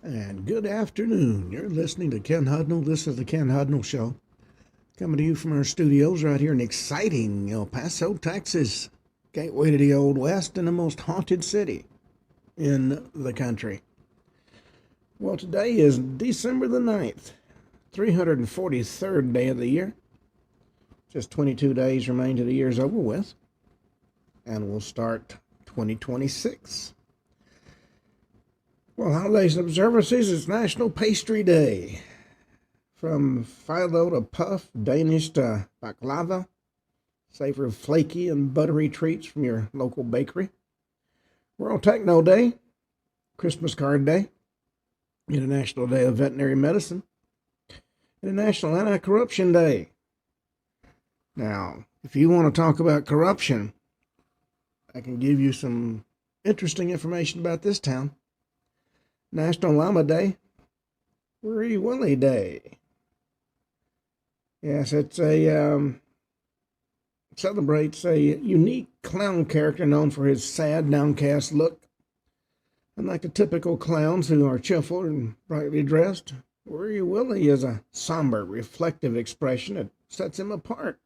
And good afternoon. You're listening to Ken Hudnall. This is the Ken Hudnall Show. Coming to you from our studios right here in exciting El Paso, Texas. Gateway to the Old West and the most haunted city in the country. Well, today is December the 9th, 343rd day of the year. Just 22 days remain to the year's over with. And we'll start 2026. Well, holidays and observances, it's National Pastry Day. From phyllo to puff, Danish to baklava, savor of flaky and buttery treats from your local bakery. World Techno Day, Christmas Card Day, International Day of Veterinary Medicine, International Anti-Corruption Day. Now, if you want to talk about corruption, I can give you some interesting information about this town. National Llama Day, Wee Willie Day. Yes, it's celebrates a unique clown character known for his sad, downcast look. Unlike the typical clowns who are cheerful and brightly dressed, Wee Willie is a somber, reflective expression that sets him apart.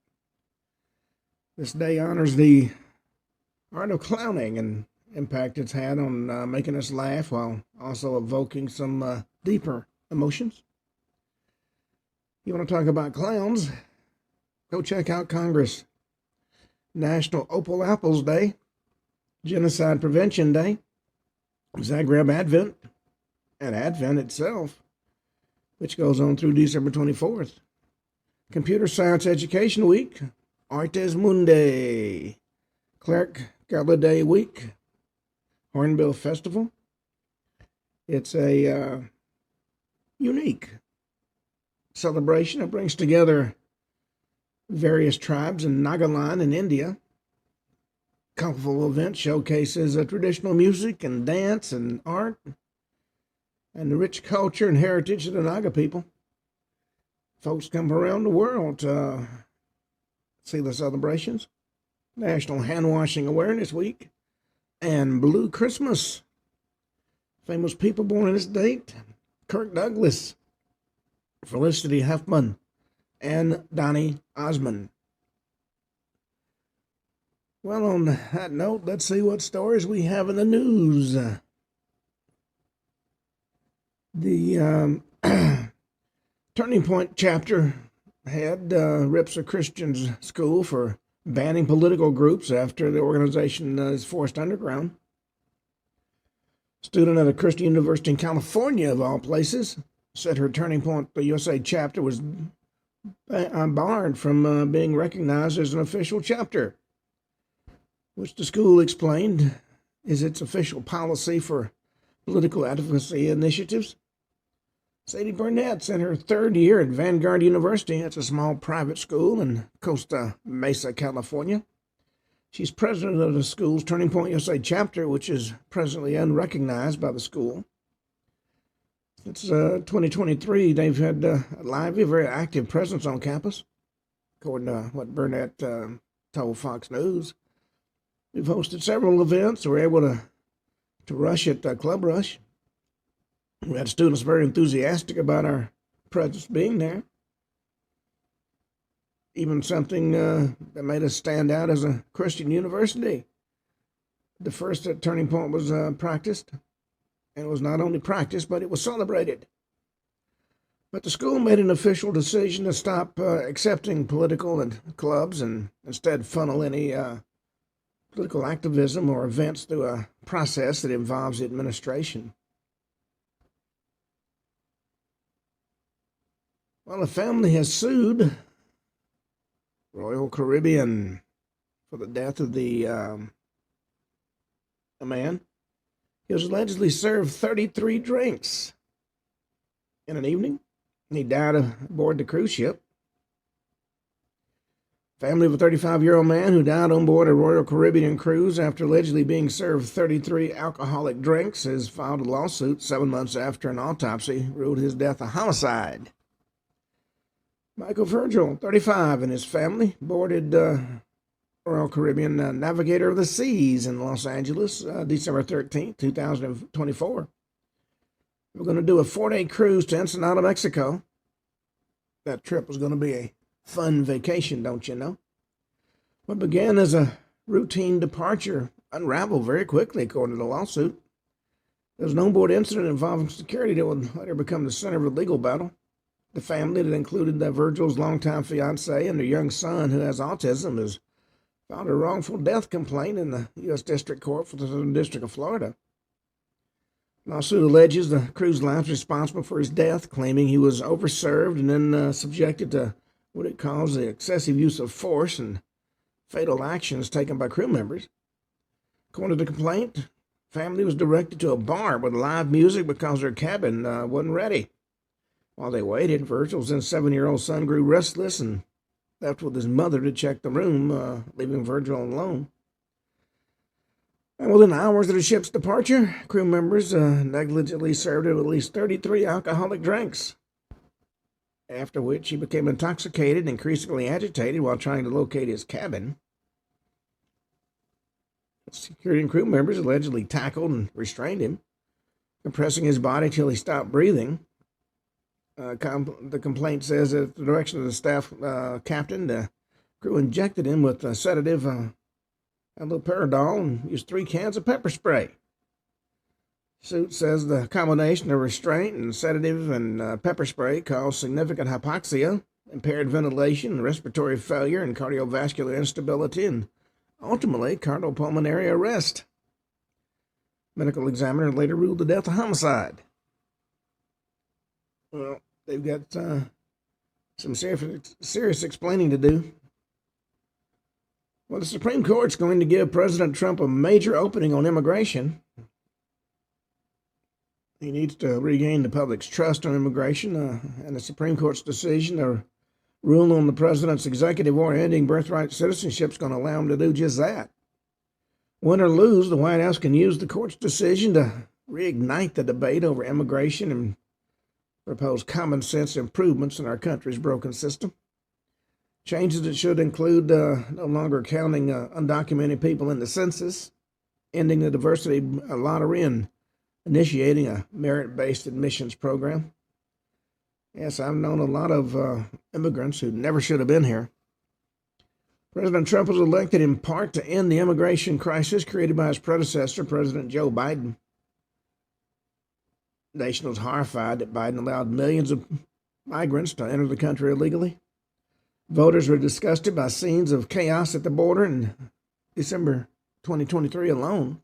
This day honors the art of clowning and impact it's had on making us laugh while also evoking some deeper emotions. You want to talk about clowns? Go check out Congress. National Opal Apples Day, Genocide Prevention Day, Zagreb Advent, and Advent itself, which goes on through December 24th. Computer Science Education Week, Artes Mundi, Clerk Gala Day Week, Hornbill Festival. It's a unique celebration that brings together various tribes in Nagaland in India. Colorful event showcases traditional music and dance and art and the rich culture and heritage of the Naga people. Folks come from around the world to see the celebrations. National Hand Washing Awareness Week and Blue Christmas. Famous people born on this date: Kirk Douglas, Felicity Huffman, and Donny Osmond. Well, on that note, let's see what stories we have in the news. The Turning Point chapter head rips a Christian school for banning political groups after the organization is forced underground. Student at a Christian university in California, of all places, said her Turning Point USA chapter was barred from being recognized as an official chapter, which the school explained is its official policy for political advocacy initiatives. Sadie Burnett's in her third year at Vanguard University. It's a small private school in Costa Mesa, California. She's president of the school's Turning Point USA chapter, which is presently unrecognized by the school. Since 2023, they've had a lively, very active presence on campus, according to what Burnett told Fox News. We've hosted several events. We were able to rush at Club Rush. We had students very enthusiastic about our presence being there. Even something that made us stand out as a Christian university. The first Turning Point was practiced. And it was not only practiced, but it was celebrated. But the school made an official decision to stop accepting political and clubs and instead funnel any political activism or events through a process that involves the administration. Well, the family has sued Royal Caribbean for the death of a man. He was allegedly served 33 drinks in an evening. He died aboard the cruise ship. Family of a 35-year-old man who died on board a Royal Caribbean cruise after allegedly being served 33 alcoholic drinks has filed a lawsuit 7 months after an autopsy ruled his death a homicide. Michael Virgil, 35, and his family boarded Royal Caribbean Navigator of the Seas in Los Angeles, December 13, 2024. We're going to do a 4-day cruise to Ensenada, Mexico. That trip was going to be a fun vacation, don't you know? What began as a routine departure unraveled very quickly, according to the lawsuit. There was an onboard incident involving security that would later become the center of a legal battle. The family that included Virgil's longtime fiancée and their young son, who has autism, has filed a wrongful death complaint in the U.S. District Court for the Southern District of Florida. The lawsuit alleges the cruise line was responsible for his death, claiming he was overserved and then subjected to what it calls the excessive use of force and fatal actions taken by crew members. According to the complaint, family was directed to a bar with live music because their cabin wasn't ready. While they waited, Virgil's then 7-year-old son grew restless and left with his mother to check the room, leaving Virgil alone. And within hours of the ship's departure, crew members negligently served him with at least 33 alcoholic drinks, after which he became intoxicated and increasingly agitated while trying to locate his cabin. Security and crew members allegedly tackled and restrained him, compressing his body till he stopped breathing. The complaint says that at the direction of the staff captain, the crew injected him with a sedative, haloperidol, and used 3 cans of pepper spray. The suit says the combination of restraint and sedative and pepper spray caused significant hypoxia, impaired ventilation, respiratory failure, and cardiovascular instability, and ultimately cardiopulmonary arrest. Medical examiner later ruled the death a homicide. Well, they've got some serious explaining to do. Well, the Supreme Court's going to give President Trump a major opening on immigration. He needs to regain the public's trust on immigration, and the Supreme Court's decision to rule on the president's executive order ending birthright citizenship is going to allow him to do just that. Win or lose, the White House can use the court's decision to reignite the debate over immigration and propose common sense improvements in our country's broken system. Changes that should include no longer counting undocumented people in the census, ending the diversity lottery, and initiating a merit-based admissions program. Yes, I've known a lot of immigrants who never should have been here. President Trump was elected in part to end the immigration crisis created by his predecessor, President Joe Biden. The nation was horrified that Biden allowed millions of migrants to enter the country illegally. Voters were disgusted by scenes of chaos at the border in December 2023 alone.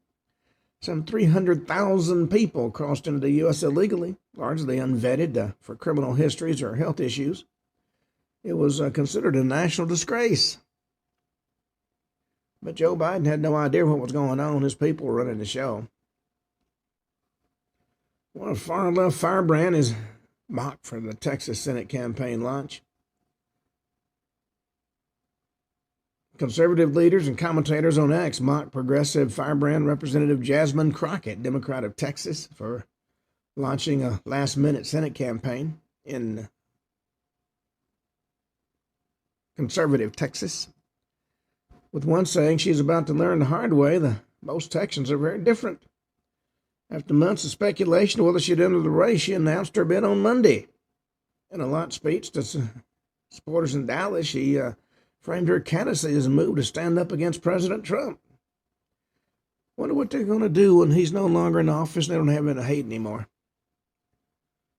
Some 300,000 people crossed into the U.S. illegally, largely unvetted for criminal histories or health issues. It was considered a national disgrace. But Joe Biden had no idea what was going on. His people were running the show. One far-left firebrand is mocked for the Texas Senate campaign launch. Conservative leaders and commentators on X mocked progressive firebrand Representative Jasmine Crockett, Democrat of Texas, for launching a last-minute Senate campaign in conservative Texas, with one saying she's about to learn the hard way that most Texans are very different. After months of speculation of whether she'd enter the race, she announced her bid on Monday. In a launch speech to supporters in Dallas, she framed her candidacy as a move to stand up against President Trump. Wonder what they're going to do when he's no longer in office and they don't have any hate anymore.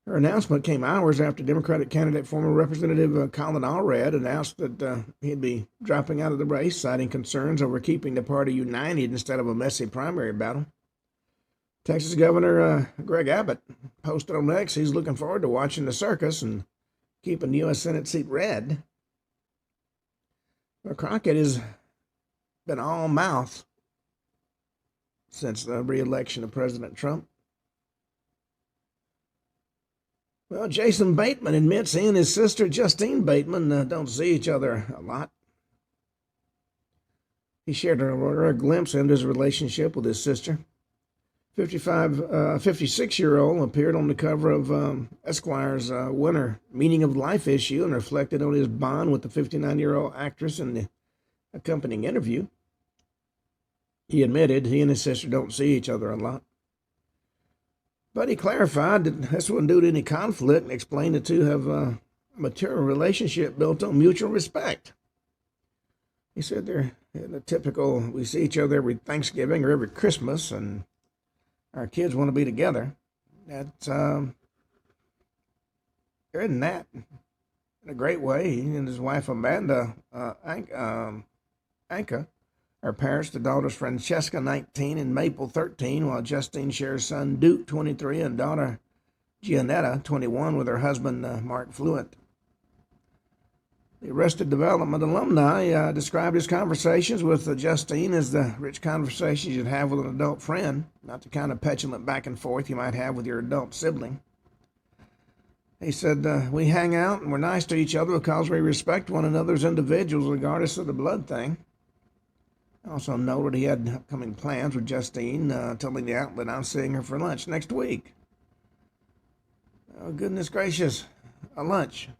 Her announcement came hours after Democratic candidate former Representative Colin Allred announced that he'd be dropping out of the race, citing concerns over keeping the party united instead of a messy primary battle. Texas Governor Greg Abbott posted on X he's looking forward to watching the circus and keeping the U.S. Senate seat red. Well, Crockett has been all mouth since the re-election of President Trump. Well, Jason Bateman admits he and his sister Justine Bateman don't see each other a lot. He shared a glimpse into his relationship with his sister. 56-year-old appeared on the cover of Esquire's winter Meaning of Life issue and reflected on his bond with the 59-year-old actress in the accompanying interview. He admitted he and his sister don't see each other a lot. But he clarified that this wasn't due to any conflict and explained the two have a mature relationship built on mutual respect. He said they're the typical, we see each other every Thanksgiving or every Christmas, and our kids want to be together. That's, isn't that in a great way? He and his wife Amanda Anka are parents to daughters Francesca, 19, and Maple, 13, while Justine shares son Duke, 23, and daughter Gianetta, 21, with her husband Mark Fluent. The Arrested Development alumni described his conversations with Justine as the rich conversations you'd have with an adult friend, not the kind of petulant back and forth you might have with your adult sibling. He said, we hang out and we're nice to each other because we respect one another as individuals regardless of the blood thing. Also noted he had upcoming plans with Justine, telling the outlet I'm seeing her for lunch next week. Oh, goodness gracious, a lunch.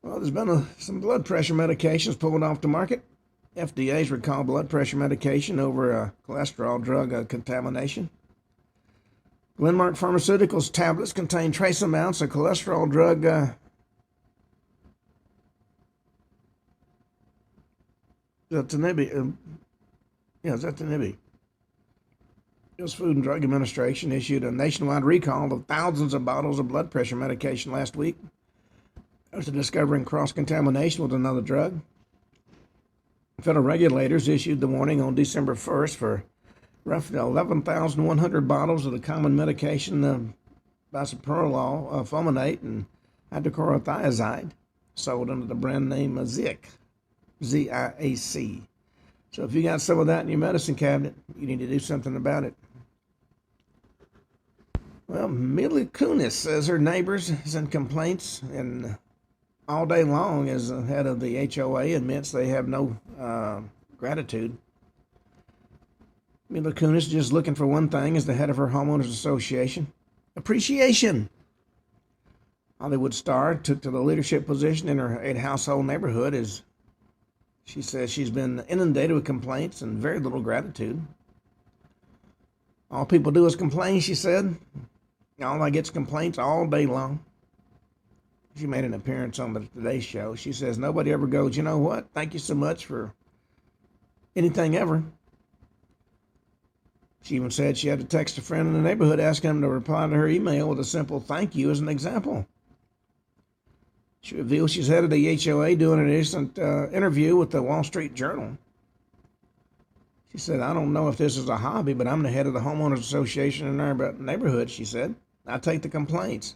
Well, there's been some blood pressure medications pulled off the market. FDA's recalled blood pressure medication over a cholesterol drug contamination. Glenmark Pharmaceuticals tablets contain trace amounts of cholesterol drug Zatinibi. Zatinibi. U.S. Food and Drug Administration issued a nationwide recall of thousands of bottles of blood pressure medication last week after discovering cross-contamination with another drug. Federal regulators issued the warning on December 1st for roughly 11,100 bottles of the common medication bisoprolol, fulminate, and hydrochlorothiazide, sold under the brand name Ziac, Z-I-A-C. So if you got some of that in your medicine cabinet, you need to do something about it. Well, Mila Kunis says her neighbors send complaints and all day long as the head of the HOA admits they have no gratitude. Mila Kunis just looking for one thing as the head of her homeowners association: appreciation. Hollywood star took to the leadership position in her 8-household neighborhood as she says she's been inundated with complaints and very little gratitude. All people do is complain, she said. All I get is complaints all day long. She made an appearance on the Today Show. She says nobody ever goes, you know what, thank you so much for anything ever. She even said she had to text a friend in the neighborhood asking him to reply to her email with a simple thank you as an example. She revealed she's head of the HOA doing an recent interview with the Wall Street Journal. She said, I don't know if this is a hobby, but I'm the head of the homeowners association in our neighborhood, she said. I take the complaints.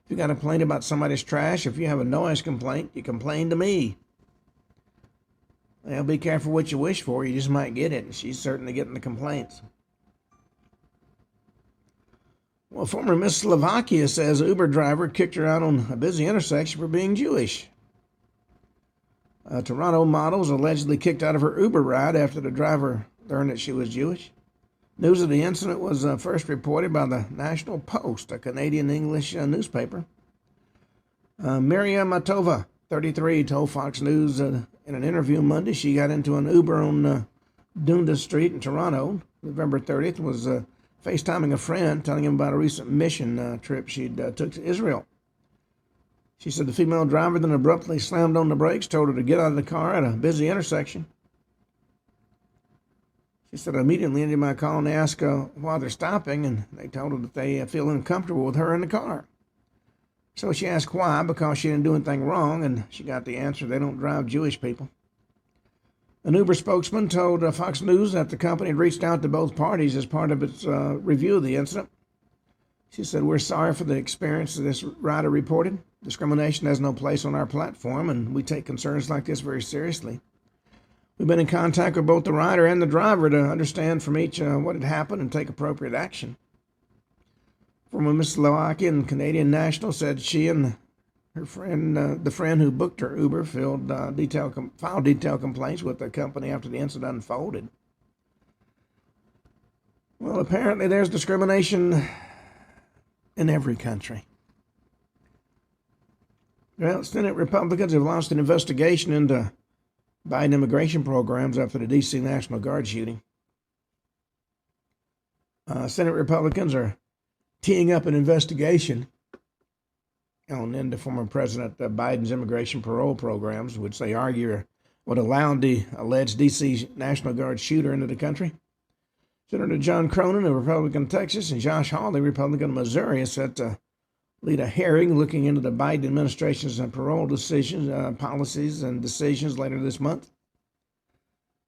If you got a complaint about somebody's trash, if you have a noise complaint, you complain to me. Well, be careful what you wish for. You just might get it. And she's certainly getting the complaints. Well, former Miss Slovakia says an Uber driver kicked her out on a busy intersection for being Jewish. A Toronto model was allegedly kicked out of her Uber ride after the driver learned that she was Jewish. News of the incident was first reported by the National Post, a Canadian English newspaper. Maria Matova, 33, told Fox News in an interview Monday she got into an Uber on Dundas Street in Toronto. November 30th was FaceTiming a friend, telling him about a recent mission trip she'd took to Israel. She said the female driver then abruptly slammed on the brakes, told her to get out of the car at a busy intersection. She said, I immediately ended my call and asked why they're stopping, and they told her that they feel uncomfortable with her in the car. So she asked why, because she didn't do anything wrong, and she got the answer, they don't drive Jewish people. An Uber spokesman told Fox News that the company had reached out to both parties as part of its review of the incident. She said, we're sorry for the experience that this rider reported. Discrimination has no place on our platform, and we take concerns like this very seriously. We've been in contact with both the rider and the driver to understand from each what had happened and take appropriate action. Former Miss Slovakian Canadian national said she and her friend, the friend who booked her Uber, filed detailed complaints with the company after the incident unfolded. Well, apparently there's discrimination in every country. Well, Senate Republicans have launched an investigation into Biden immigration programs after the D.C. National Guard shooting. Senate Republicans are teeing up an investigation into former President Biden's immigration parole programs, which they argue would allow the alleged D.C. National Guard shooter into the country. Senator John Cronin, a Republican of Texas, and Josh Hawley, Republican of Missouri, is set to lead a hearing looking into the Biden administration's parole decisions, policies, and decisions later this month.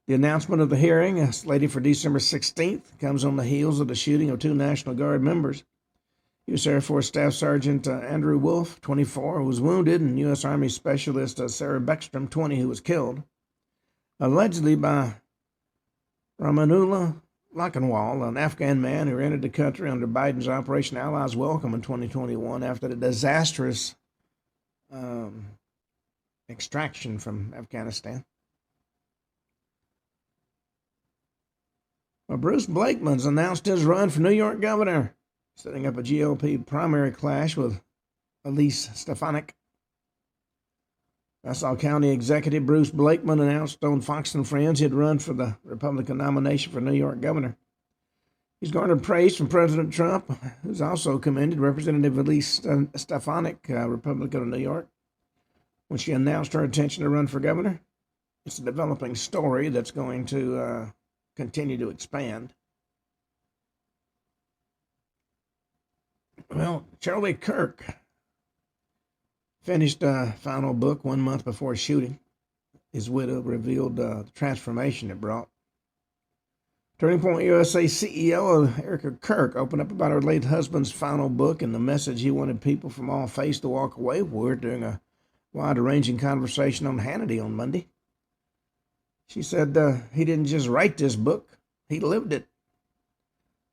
The announcement of the hearing, slated for December 16th, comes on the heels of the shooting of 2 National Guard members. U.S. Air Force Staff Sergeant Andrew Wolf, 24, who was wounded, and U.S. Army Specialist Sarah Beckstrom, 20, who was killed, allegedly by Ramanullah Lakhanwal, an Afghan man who entered the country under Biden's Operation Allies Welcome in 2021 after the disastrous extraction from Afghanistan. Well, Bruce Blakeman's announced his run for New York governor, setting up a GOP primary clash with Elise Stefanik. Nassau County Executive Bruce Blakeman announced on Fox and Friends he'd run for the Republican nomination for New York governor. He's garnered praise from President Trump, who's also commended Representative Elise Stefanik, Republican of New York, when she announced her intention to run for governor. It's a developing story that's going to continue to expand. Well, Charlie Kirk finished a final book 1 month before shooting. His widow revealed the transformation it brought. Turning Point USA CEO Erica Kirk opened up about her late husband's final book and the message he wanted people from all faiths to walk away with during a wide-ranging conversation on Hannity on Monday. She said he didn't just write this book, he lived it.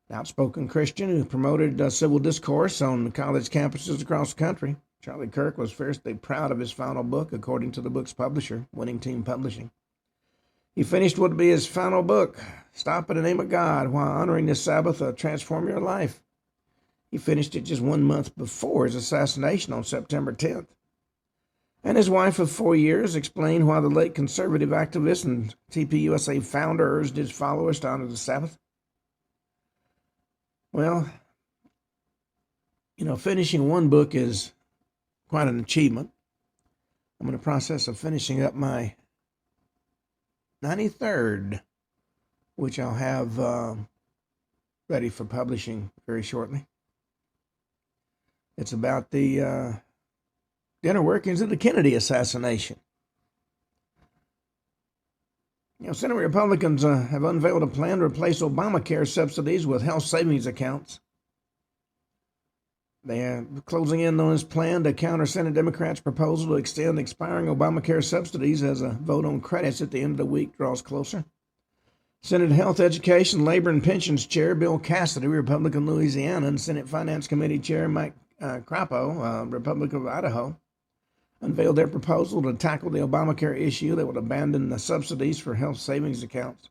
An outspoken Christian who promoted civil discourse on college campuses across the country, Charlie Kirk was fiercely proud of his final book, according to the book's publisher, Winning Team Publishing. He finished what would be his final book, Stop in the Name of God, While Honoring the Sabbath, Transform Your Life. He finished it just 1 month before his assassination on September 10th. And his wife of 4 years explained why the late conservative activist and TPUSA founder urged his followers to honor the Sabbath. Well, finishing one book is quite an achievement. I'm in the process of finishing up my 93rd, which I'll have ready for publishing very shortly. It's about the inner workings of the Kennedy assassination. Senate Republicans have unveiled a plan to replace Obamacare subsidies with health savings accounts. They are closing in on this plan to counter Senate Democrats' proposal to extend expiring Obamacare subsidies as a vote on credits at the end of the week draws closer. Senate Health, Education, Labor, and Pensions Chair Bill Cassidy, Republican of Louisiana, and Senate Finance Committee Chair Mike Crapo, Republican of Idaho, unveiled their proposal to tackle the Obamacare issue that would abandon the subsidies for health savings accounts.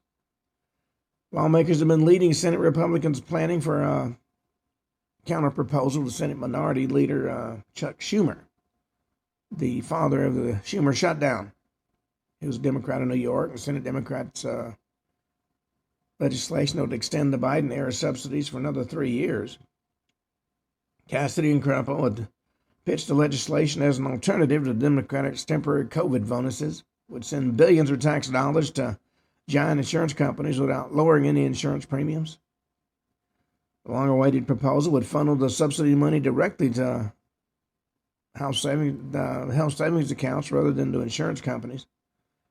Lawmakers have been leading Senate Republicans' planning for a counter-proposal to Senate Minority Leader Chuck Schumer, the father of the Schumer shutdown. He was a Democrat in New York, and Senate Democrats' legislation that would extend the Biden-era subsidies for another 3 years. Cassidy and Crapo had pitched the legislation as an alternative to the Democrats' temporary COVID bonuses, would send billions of tax dollars to giant insurance companies without lowering any insurance premiums. The long-awaited proposal would funnel the subsidy money directly to health savings accounts rather than to insurance companies.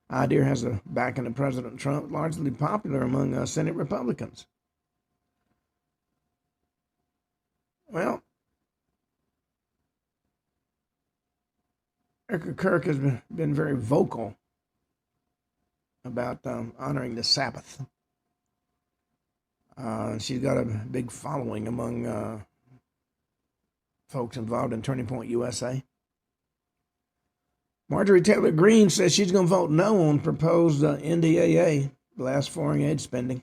The idea has a backing of President Trump, largely popular among Senate Republicans. Well, Erica Kirk has been very vocal about honoring the Sabbath. She's got a big following among folks involved in Turning Point USA. Marjorie Taylor Greene says she's going to vote no on proposed NDAA, the last foreign aid spending.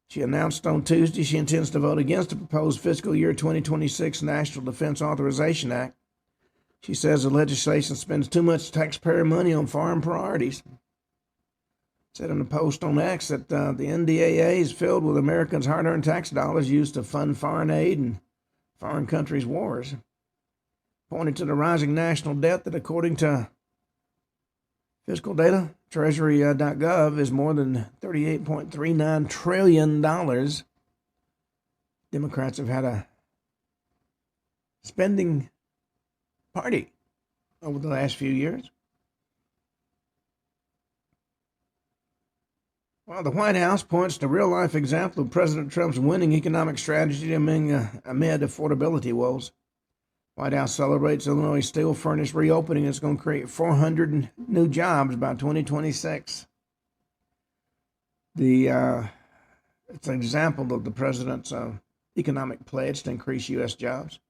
She announced on Tuesday she intends to vote against the proposed fiscal year 2026 National Defense Authorization Act. She says the legislation spends too much taxpayer money on foreign priorities. said in a post on X that the NDAA is filled with Americans' hard-earned tax dollars used to fund foreign aid and foreign countries' wars. Pointed to the rising national debt that, according to fiscal data, Treasury.gov, is more than $38.39 trillion. Democrats have had a spending party over the last few years. Well, the White House points to real-life example of President Trump's winning economic strategy amid affordability woes. White House celebrates Illinois steel furnace reopening. It's going to create 400 new jobs by 2026. It's an example of the president's economic pledge to increase U.S. jobs.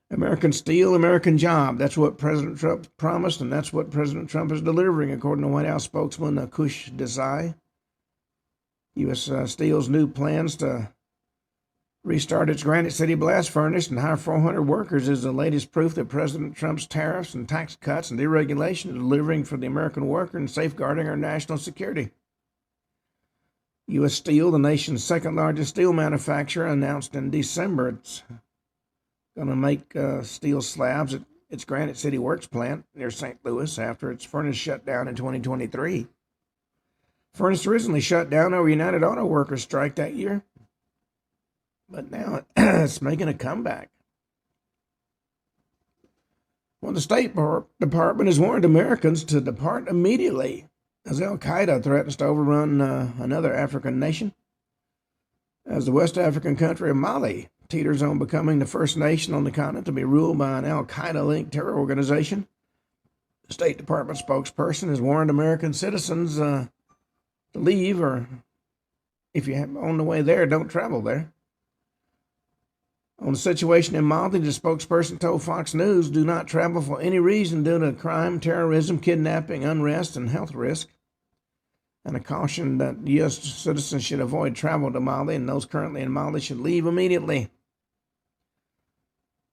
American steel, American job. That's what President Trump promised, and that's what President Trump is delivering, according to White House spokesman Kush Desai. U.S. Steel's new plans to restart its Granite City blast furnace and hire 400 workers is the latest proof that President Trump's tariffs and tax cuts and deregulation are delivering for the American worker and safeguarding our national security. U.S. Steel, the nation's second largest steel manufacturer, announced in December it's going to make steel slabs at its Granite City Works plant near St. Louis after its furnace shut down in 2023. Furnace originally shut down over United Auto Workers strike that year, but now it's making a comeback. Well, the State Department has warned Americans to depart immediately as Al-Qaeda threatens to overrun another African nation. As the West African country of Mali teeters on becoming the first nation on the continent to be ruled by an Al-Qaeda-linked terror organization, the State Department spokesperson has warned American citizens to leave, or if you're on the way there, don't travel there. On the situation in Mali, the spokesperson told Fox News, do not travel for any reason due to crime, terrorism, kidnapping, unrest, and health risk. And a caution that U.S. citizens should avoid travel to Mali, and those currently in Mali should leave immediately.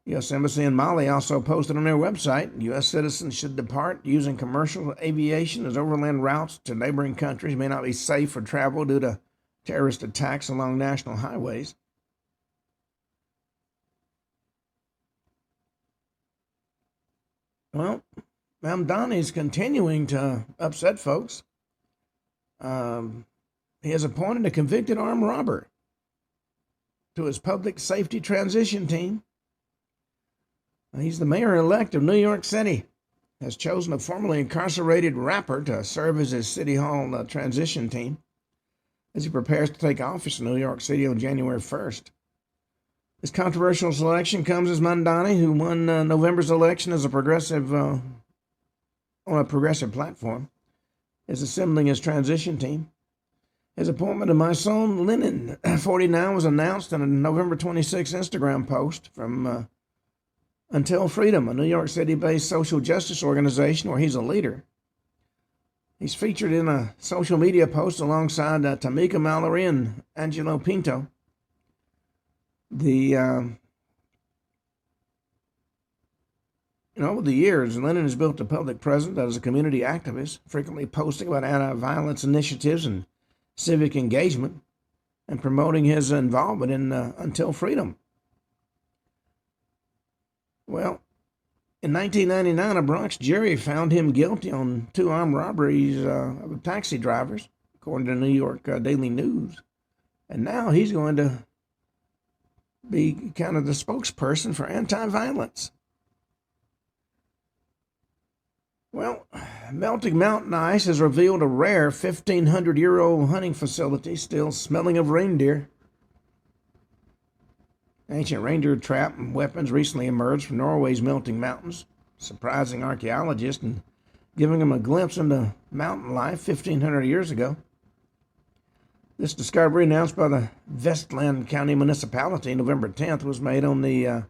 U.S. Embassy in Mali also posted on their website, U.S. citizens should depart using commercial aviation as overland routes to neighboring countries may not be safe for travel due to terrorist attacks along national highways. Well, Mamdani's continuing to upset folks. He has appointed a convicted armed robber to his public safety transition team. He's the mayor-elect of New York City, has chosen a formerly incarcerated rapper to serve as his City Hall transition team as he prepares to take office in New York City on January 1st. This controversial selection comes as Mamdani, who won November's election as a progressive on a progressive platform, is assembling his transition team. His appointment of my son Lennon, 49, was announced in a November 26 Instagram post from Until Freedom, a New York City-based social justice organization where he's a leader. He's featured in a social media post alongside Tamika Mallory and Angelo Pinto. Over the years, Lennon has built a public presence as a community activist, frequently posting about anti-violence initiatives and civic engagement, and promoting his involvement in Until Freedom. Well, in 1999, a Bronx jury found him guilty on 2 armed robberies of taxi drivers, according to New York Daily News. And now he's going to be kind of the spokesperson for anti-violence. Well, melting mountain ice has revealed a rare 1,500-year-old hunting facility still smelling of reindeer. Ancient reindeer trap and weapons recently emerged from Norway's melting mountains, surprising archaeologists and giving them a glimpse into mountain life 1,500 years ago. This discovery, announced by the Vestland County Municipality November 10th, was made on the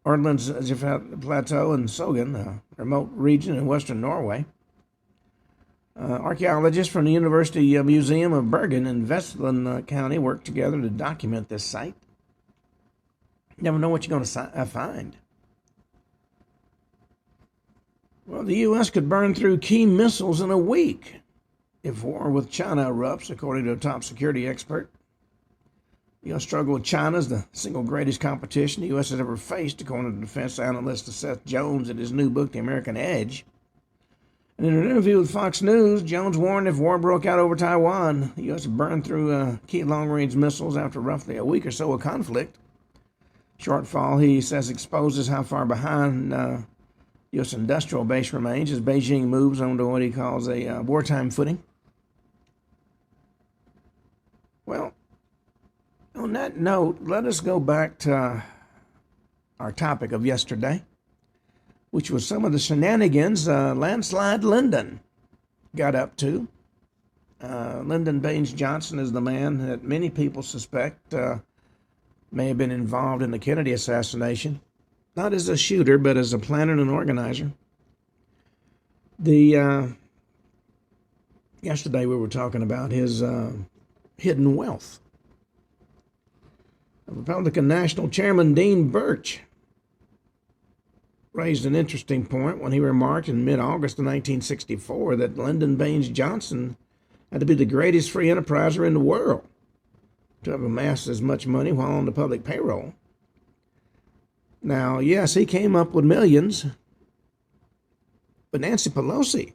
Ortlands Plateau in Sogan, a remote region in western Norway. Archaeologists from the University Museum of Bergen in Vestland County worked together to document this site. You never know what you're going to find. Well, the U.S. could burn through key missiles in a week if war with China erupts, according to a top security expert. The U.S. struggle with China is the single greatest competition the U.S. has ever faced, according to defense analyst Seth Jones in his new book, The American Edge. And in an interview with Fox News, Jones warned if war broke out over Taiwan, the U.S. would burn through key long-range missiles after roughly a week or so of conflict. Shortfall, he says, exposes how far behind U.S. industrial base remains as Beijing moves onto what he calls a wartime footing. Well, on that note, let us go back to our topic of yesterday, which was some of the shenanigans Landslide Lyndon got up to. Lyndon Baines Johnson is the man that many people suspect may have been involved in the Kennedy assassination, not as a shooter, but as a planner and organizer. Yesterday we were talking about his hidden wealth. Republican National Chairman Dean Birch raised an interesting point when he remarked in mid-August of 1964 that Lyndon Baines Johnson had to be the greatest free enterpriser in the world to have amassed as much money while on the public payroll. Now, yes, he came up with millions, but Nancy Pelosi,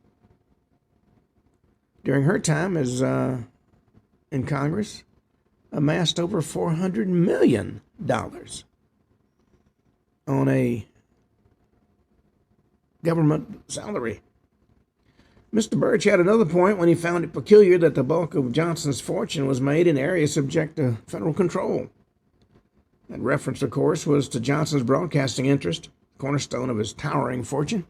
during her time as in Congress, amassed over $400 million on a government salary. Mr. Birch had another point when he found it peculiar that the bulk of Johnson's fortune was made in areas subject to federal control. That reference, of course, was to Johnson's broadcasting interest, cornerstone of his towering fortune.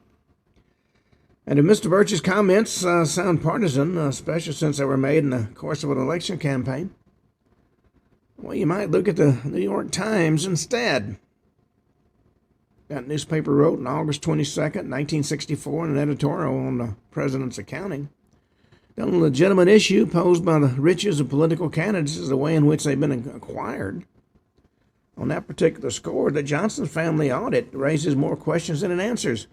And if Mr. Birch's comments sound partisan, especially since they were made in the course of an election campaign, well, you might look at the New York Times instead. That newspaper wrote on August 22nd, 1964, an editorial on the president's accounting. The only legitimate issue posed by the riches of political candidates is the way in which they've been acquired. On that particular score, the Johnson family audit raises more questions than it answers.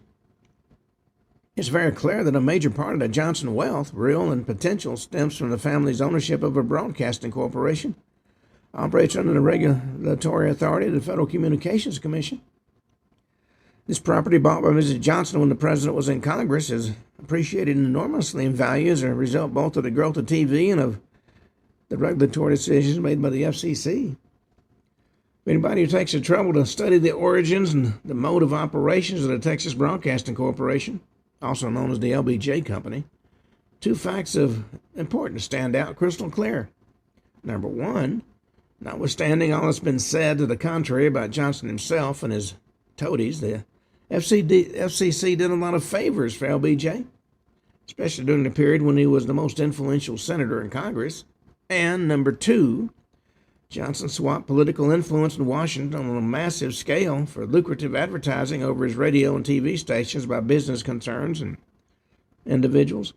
It's very clear that a major part of the Johnson wealth, real and potential, stems from the family's ownership of a broadcasting corporation, operates under the regulatory authority of the Federal Communications Commission. This property bought by Mrs. Johnson when the president was in Congress has appreciated enormously in value as a result both of the growth of TV and of the regulatory decisions made by the FCC. Anybody who takes the trouble to study the origins and the mode of operations of the Texas Broadcasting Corporation, also known as the LBJ Company, two facts of importance stand out crystal clear. Number one, notwithstanding all that's been said to the contrary about Johnson himself and his toadies, the FCC did a lot of favors for LBJ, especially during the period when he was the most influential senator in Congress. And number two, Johnson swapped political influence in Washington on a massive scale for lucrative advertising over his radio and TV stations by business concerns and individuals.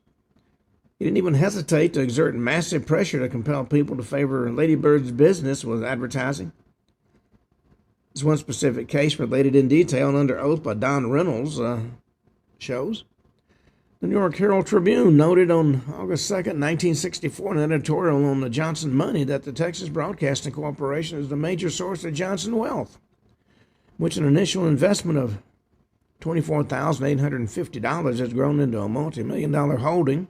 He didn't even hesitate to exert massive pressure to compel people to favor Lady Bird's business with advertising. This one specific case, related in detail and under oath by Don Reynolds, shows. The New York Herald Tribune noted on August 2nd, 1964, in an editorial on the Johnson money that the Texas Broadcasting Corporation is the major source of Johnson wealth, which an initial investment of $24,850 has grown into a multi-million-dollar holding,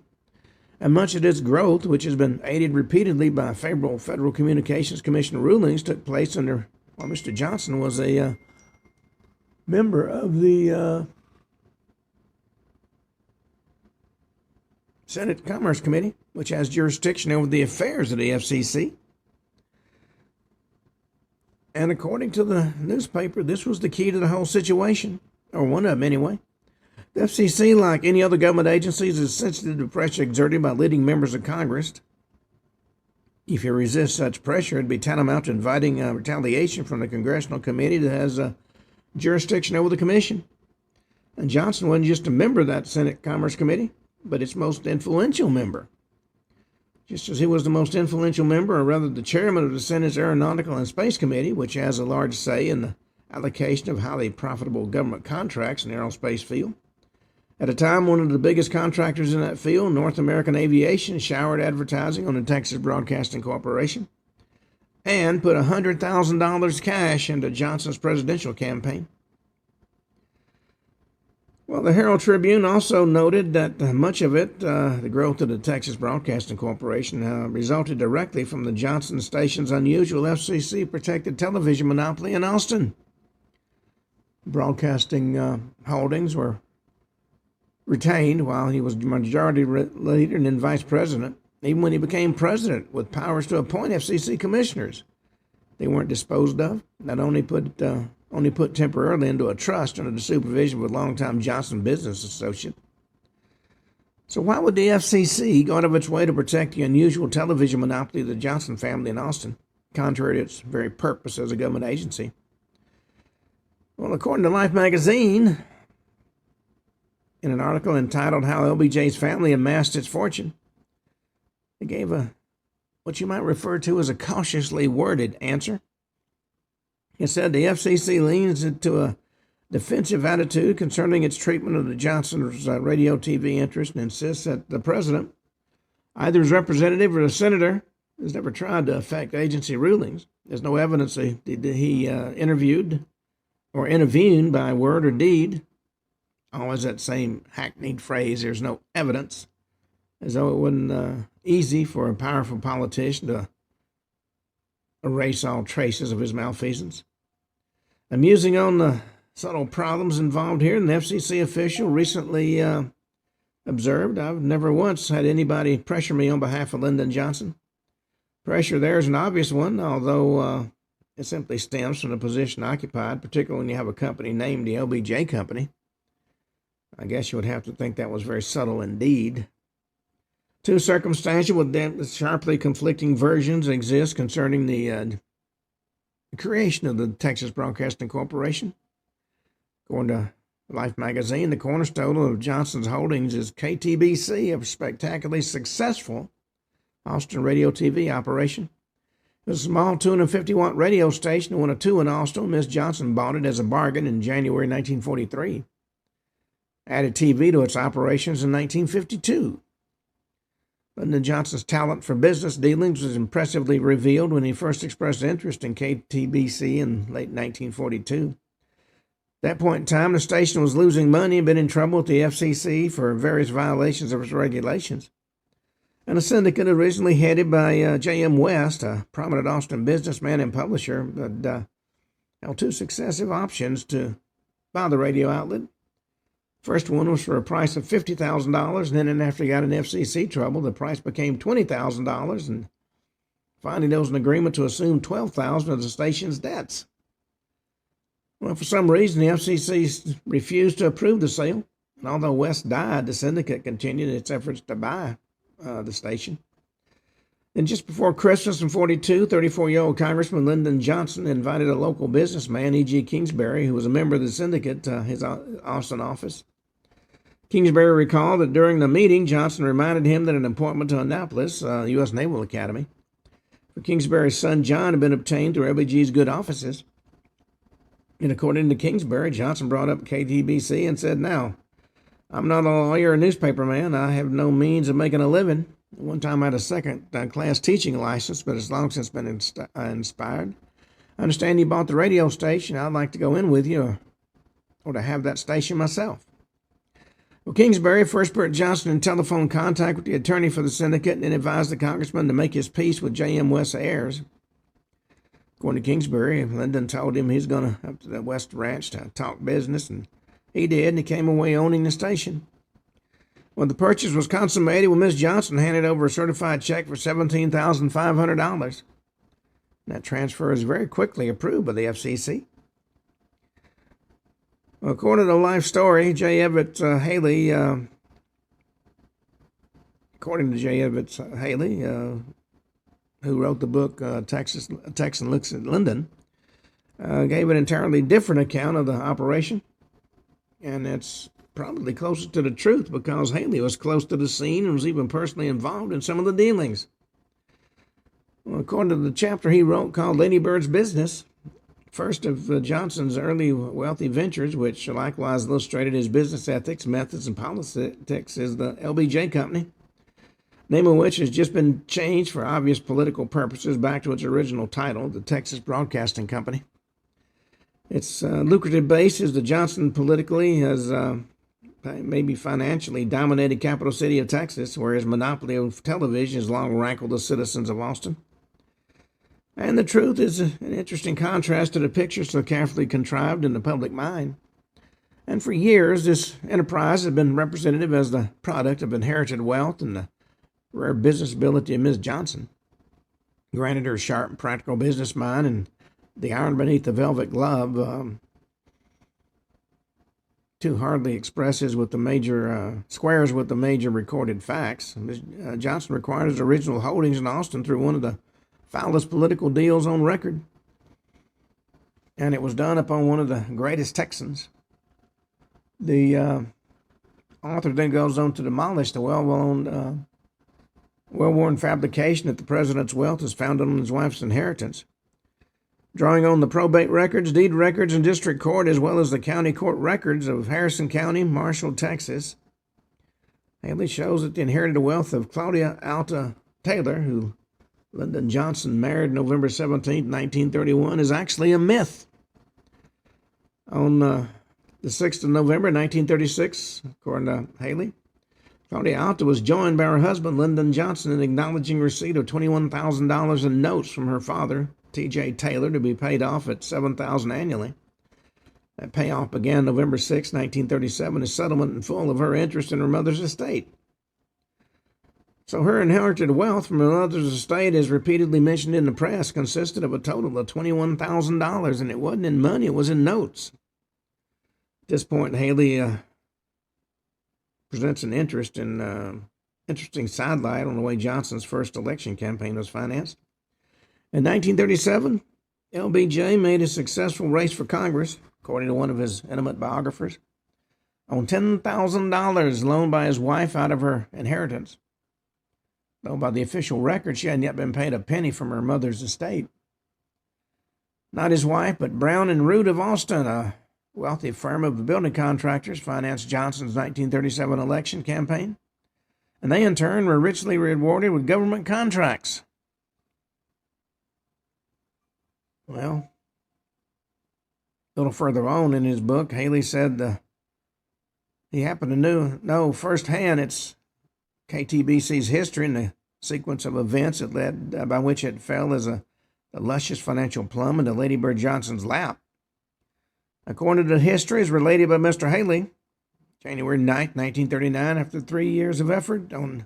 and much of its growth, which has been aided repeatedly by favorable Federal Communications Commission rulings, took place under while Mr. Johnson was a member of the Senate Commerce Committee, which has jurisdiction over the affairs of the FCC. And according to the newspaper, this was the key to the whole situation, or one of them anyway. The FCC, like any other government agencies, is sensitive to pressure exerted by leading members of Congress. If you resist such pressure, it'd be tantamount to inviting retaliation from the congressional committee that has jurisdiction over the commission. And Johnson wasn't just a member of that Senate Commerce Committee, but its most influential member. Just as he was the most influential member, or rather the chairman of the Senate's Aeronautical and Space Committee, which has a large say in the allocation of highly profitable government contracts in the aerospace field, At a time, one of the biggest contractors in that field, North American Aviation, showered advertising on the Texas Broadcasting Corporation and put $100,000 cash into Johnson's presidential campaign. Well, the Herald Tribune also noted that much of it, the growth of the Texas Broadcasting Corporation, resulted directly from the Johnson station's unusual FCC-protected television monopoly in Austin. Broadcasting holdings were retained while he was majority leader and then vice president, even when he became president with powers to appoint FCC commissioners. They weren't disposed of, not only put temporarily into a trust under the supervision of a longtime Johnson business associate. So why would the FCC go out of its way to protect the unusual television monopoly of the Johnson family in Austin, contrary to its very purpose as a government agency? Well, according to Life magazine, in an article entitled How LBJ's Family Amassed Its Fortune, they gave what you might refer to as a cautiously worded answer. It said the FCC leans into a defensive attitude concerning its treatment of the Johnson's radio TV interest and insists that the president, either as representative or a senator, has never tried to affect agency rulings. There's no evidence that he interviewed or intervened by word or deed. Always that same hackneyed phrase, there's no evidence, as though it wasn't easy for a powerful politician to erase all traces of his malfeasance. Musing on the subtle problems involved here, an FCC official recently observed, I've never once had anybody pressure me on behalf of Lyndon Johnson. Pressure there is an obvious one, although it simply stems from the position occupied, particularly when you have a company named the LBJ Company. I guess you would have to think that was very subtle indeed. Two circumstantial with sharply conflicting versions exist concerning the creation of the Texas Broadcasting Corporation. According to Life magazine, the cornerstone of Johnson's holdings is KTBC, a spectacularly successful Austin radio TV operation. It was a small 250-watt radio station, one of two in Austin. Miss Johnson bought it as a bargain in January 1943. Added TV to its operations in 1952. Lyndon Johnson's talent for business dealings was impressively revealed when he first expressed interest in KTBC in late 1942. At that point in time, the station was losing money and been in trouble with the FCC for various violations of its regulations. And a syndicate originally headed by J.M. West, a prominent Austin businessman and publisher, had held two successive options to buy the radio outlet. First one was for a price of $50,000, and then after he got in FCC trouble, the price became $20,000, and finally there was an agreement to assume $12,000 of the station's debts. Well, for some reason, the FCC refused to approve the sale, and although West died, the syndicate continued its efforts to buy the station. Then just before Christmas in 1942, 34-year-old Congressman Lyndon Johnson invited a local businessman, E.G. Kingsbury, who was a member of the syndicate, to his Austin office. Kingsbury recalled that during the meeting, Johnson reminded him that an appointment to Annapolis, U.S. Naval Academy, for Kingsbury's son John had been obtained through LBJ's good offices. And according to Kingsbury, Johnson brought up KTBC and said, "Now, I'm not a lawyer or newspaper man. I have no means of making a living. One time I had a second-class teaching license, but it's long since been inspired. I understand you bought the radio station. I'd like to go in with you or to have that station myself." Well, Kingsbury first put Johnson in telephone contact with the attorney for the syndicate and then advised the congressman to make his peace with J.M. West's heirs. According to Kingsbury, Lyndon told him he's going to up to the West Ranch to talk business, and he did, and he came away owning the station. When the purchase was consummated, Miss Johnson handed over a certified check for $17,500. That transfer is very quickly approved by the FCC. Well, according to Life Story, J. Everett Haley, who wrote the book Texan Looks at Lyndon, gave an entirely different account of the operation, and it's probably closer to the truth because Haley was close to the scene and was even personally involved in some of the dealings. Well, according to the chapter he wrote called Lady Bird's Business, first of Johnson's early wealthy ventures, which likewise illustrated his business ethics, methods, and politics, is the LBJ Company, name of which has just been changed for obvious political purposes back to its original title, the Texas Broadcasting Company. Its lucrative base is the Johnson politically has maybe financially dominated capital city of Texas, where his monopoly of television has long rankled the citizens of Austin. And the truth is an interesting contrast to the picture so carefully contrived in the public mind. And for years, this enterprise has been representative as the product of inherited wealth and the rare business ability of Ms. Johnson. Granted, her sharp and practical business mind and the iron beneath the velvet glove too hardly expresses with the major squares with the major recorded facts. Ms. Johnson acquired his original holdings in Austin through one of the foulest political deals on record, and it was done upon one of the greatest Texans. The author then goes on to demolish the well-worn fabrication that the president's wealth is founded on his wife's inheritance, drawing on the probate records, deed records, and district court, as well as the county court records of Harrison County, Marshall, Texas. Haley shows that the inherited wealth of Claudia Alta Taylor, who Lyndon Johnson married November 17, 1931, is actually a myth. On the 6th of November, 1936, according to Haley, Claudia Alta was joined by her husband, Lyndon Johnson, in acknowledging receipt of $21,000 in notes from her father, T.J. Taylor, to be paid off at $7,000 annually. That payoff began November 6, 1937, as settlement in full of her interest in her mother's estate. So her inherited wealth from her mother's estate, as repeatedly mentioned in the press, consisted of a total of $21,000, and it wasn't in money, it was in notes. At this point, Haley presents an interesting sidelight on the way Johnson's first election campaign was financed. In 1937, LBJ made a successful race for Congress, according to one of his intimate biographers, on $10,000 loaned by his wife out of her inheritance. Though by the official record, she hadn't yet been paid a penny from her mother's estate. Not his wife, but Brown and Root of Austin, a wealthy firm of building contractors, financed Johnson's 1937 election campaign, and they in turn were richly rewarded with government contracts. Well, a little further on in his book, Haley said he happened to know firsthand its KTBC's history and the sequence of events it led by which it fell as a luscious financial plum into Lady Bird Johnson's lap. According to the history as related by Mr. Haley, January 9, 1939, after 3 years of effort on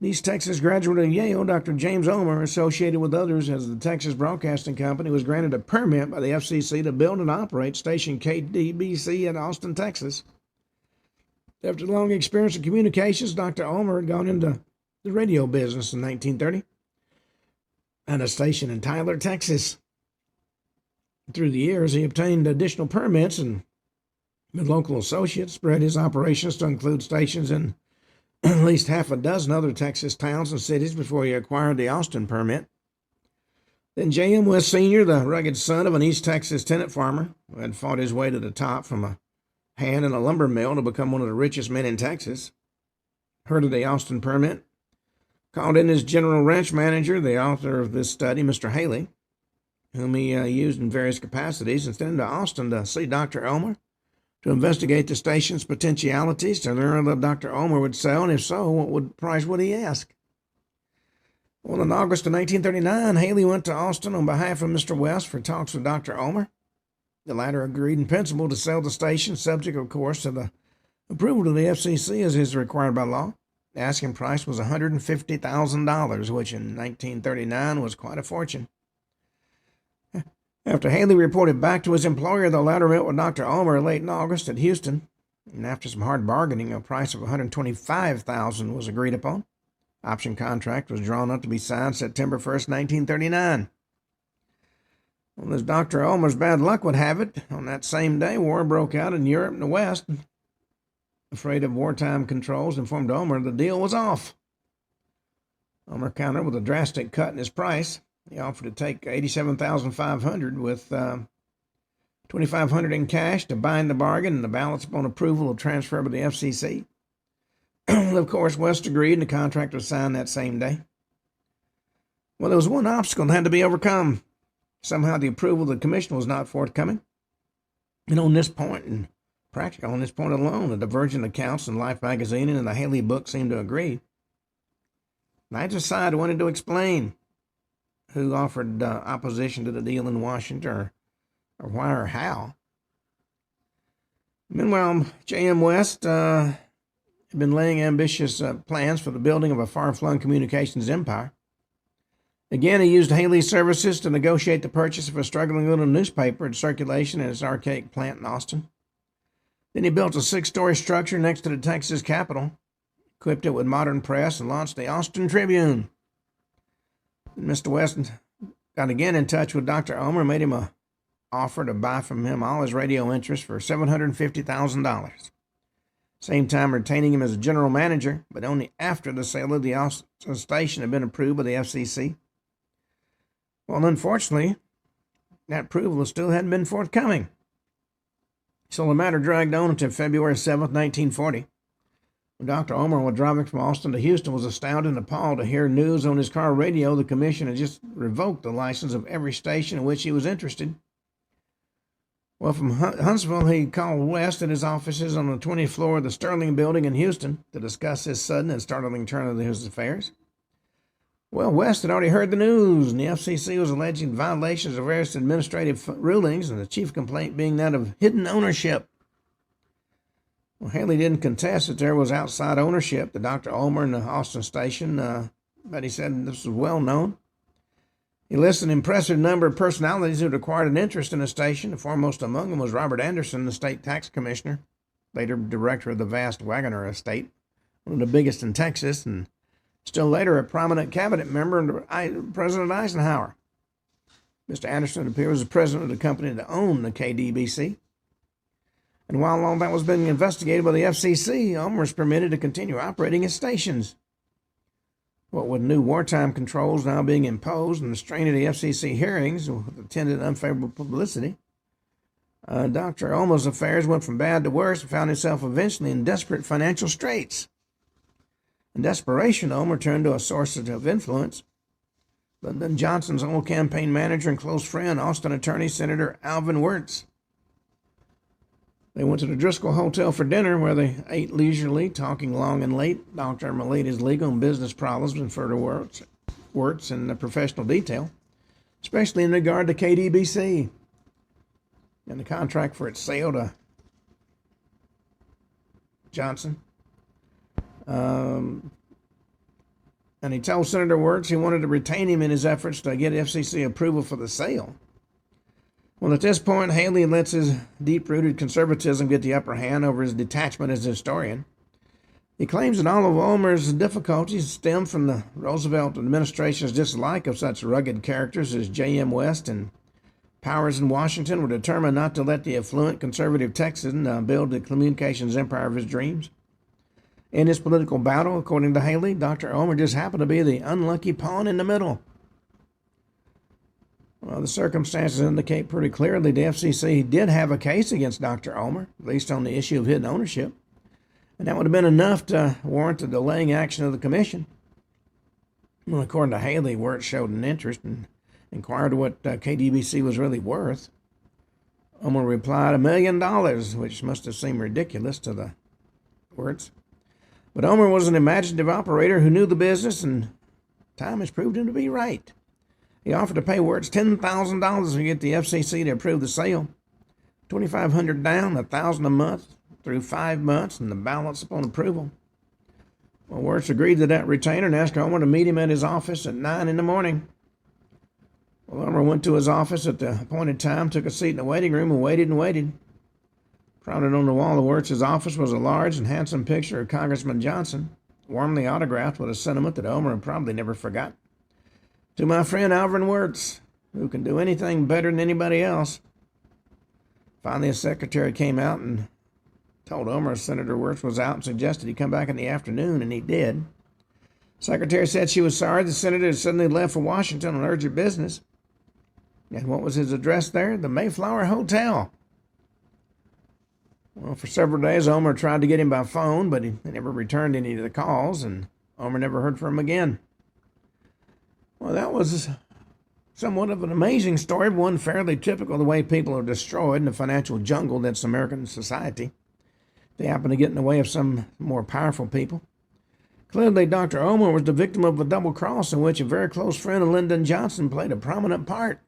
East Texas graduate of Yale, Dr. James Omer, associated with others as the Texas Broadcasting Company, was granted a permit by the FCC to build and operate station KTBC in Austin, Texas. After long experience in communications, Dr. Omer had gone into the radio business in 1930 at a station in Tyler, Texas. Through the years, he obtained additional permits and with local associates spread his operations to include stations in at least half a dozen other Texas towns and cities before he acquired the Austin permit. Then J.M. West Sr., the rugged son of an East Texas tenant farmer who had fought his way to the top from a hand in a lumber mill to become one of the richest men in Texas, heard of the Austin permit, called in his general ranch manager, the author of this study, Mr. Haley, whom he used in various capacities, and sent him to Austin to see Dr. Omer, to investigate the station's potentialities, to learn what Dr. Omer would sell, and if so, what price would he ask? Well, in August of 1939, Haley went to Austin on behalf of Mr. West for talks with Dr. Omer. The latter agreed in principle to sell the station, subject, of course, to the approval of the FCC as is required by law. The asking price was $150,000, which in 1939 was quite a fortune. After Haley reported back to his employer, the latter met with Dr. Omer late in August at Houston, and after some hard bargaining, a price of $125,000 was agreed upon. Option contract was drawn up to be signed September 1st, 1939. Well, as Dr. Omer's bad luck would have it, on that same day, war broke out in Europe and the West. Afraid of wartime controls, informed Omer the deal was off. Omer countered with a drastic cut in his price. He offered to take $87,500 with $2,500 in cash to bind the bargain and the balance upon approval of transfer by the FCC. Of course, West agreed and the contract was signed that same day. Well, there was one obstacle that had to be overcome. Somehow the approval of the commission was not forthcoming. And on this point, and practically on this point alone, the divergent accounts in Life magazine and the Haley book seemed to agree. Neither side wanted to explain who offered opposition to the deal in Washington or why or how. Meanwhile, J.M. West had been laying ambitious plans for the building of a far-flung communications empire. Again, he used Haley's services to negotiate the purchase of a struggling little newspaper in circulation at his archaic plant in Austin. Then he built a 6-story structure next to the Texas Capitol, equipped it with modern press, and launched the Austin Tribune. Mr. West got again in touch with Dr. Ulmer and made him an offer to buy from him all his radio interests for $750,000. Same time retaining him as a general manager, but only after the sale of the Austin station had been approved by the FCC. Well, unfortunately, that approval still hadn't been forthcoming. So the matter dragged on until February 7th, 1940. When Dr. Ulmer was driving from Austin to Houston, was astounded and appalled to hear news on his car radio the commission had just revoked the license of every station in which he was interested. Well, from Huntsville, he called West at his offices on the 20th floor of the Sterling Building in Houston to discuss his sudden and startling turn of his affairs. Well, West had already heard the news, and the FCC was alleging violations of various administrative rulings, and the chief complaint being that of hidden ownership. Well, Haley didn't contest that there was outside ownership, the Dr. Ulmer and the Austin station, but he said this was well known. He listed an impressive number of personalities who had acquired an interest in the station. The foremost among them was Robert Anderson, the state tax commissioner, later director of the vast Wagoner estate, one of the biggest in Texas, and still later a prominent cabinet member under President Eisenhower. Mr. Anderson, it appears, was the president of the company that owned the KDBC. And while all that was being investigated by the FCC, Ulmer was permitted to continue operating his stations. What with new wartime controls now being imposed and the strain of the FCC hearings with attendant unfavorable publicity, Dr. Ulmer's affairs went from bad to worse and found himself eventually in desperate financial straits. In desperation, Ulmer turned to a source of influence, Lyndon Johnson's old campaign manager and close friend, Austin attorney Senator Alvin Wirtz. They went to the Driscoll Hotel for dinner, where they ate leisurely, talking long and late. Dr. Ulmer laid his legal and business problems before Wirtz in professional detail, especially in regard to KDBC and the contract for its sale to Johnson. And he told Senator Wirtz he wanted to retain him in his efforts to get FCC approval for the sale. Well, at this point, Haley lets his deep-rooted conservatism get the upper hand over his detachment as a historian. He claims that all of Ulmer's difficulties stem from the Roosevelt administration's dislike of such rugged characters as J.M. West, and powers in Washington were determined not to let the affluent conservative Texan build the communications empire of his dreams. In his political battle, according to Haley, Dr. Ulmer just happened to be the unlucky pawn in the middle. Well, the circumstances indicate pretty clearly the FCC did have a case against Dr. Ulmer, at least on the issue of hidden ownership, and that would have been enough to warrant the delaying action of the commission. Well, according to Haley, Wirtz showed an interest and inquired what KDBC was really worth. Ulmer replied $1 million, which must have seemed ridiculous to the Wirtz. But Ulmer was an imaginative operator who knew the business, and time has proved him to be right. He offered to pay Wirtz $10,000 to get the FCC to approve the sale. $2,500 down, $1,000 a month through 5 months, and the balance upon approval. Well, Wirtz agreed to that retainer and asked Ulmer to meet him at his office at 9 in the morning. Well, Ulmer went to his office at the appointed time, took a seat in the waiting room, and waited. Prouded on the wall of Wirtz's office was a large and handsome picture of Congressman Johnson, warmly autographed with a sentiment that Ulmer had probably never forgot. To my friend Alvin Wirtz, who can do anything better than anybody else. Finally, his secretary came out and told Ulmer Senator Wirtz was out and suggested he come back in the afternoon, and he did. Secretary said she was sorry the senator had suddenly left for Washington on urgent business. And what was his address there? The Mayflower Hotel. Well, for several days, Omer tried to get him by phone, but he never returned any of the calls, and Omer never heard from him again. Well, that was somewhat of an amazing story, but one fairly typical of the way people are destroyed in the financial jungle that's American society. They happen to get in the way of some more powerful people. Clearly, Dr. Omer was the victim of a double cross in which a very close friend of Lyndon Johnson played a prominent part.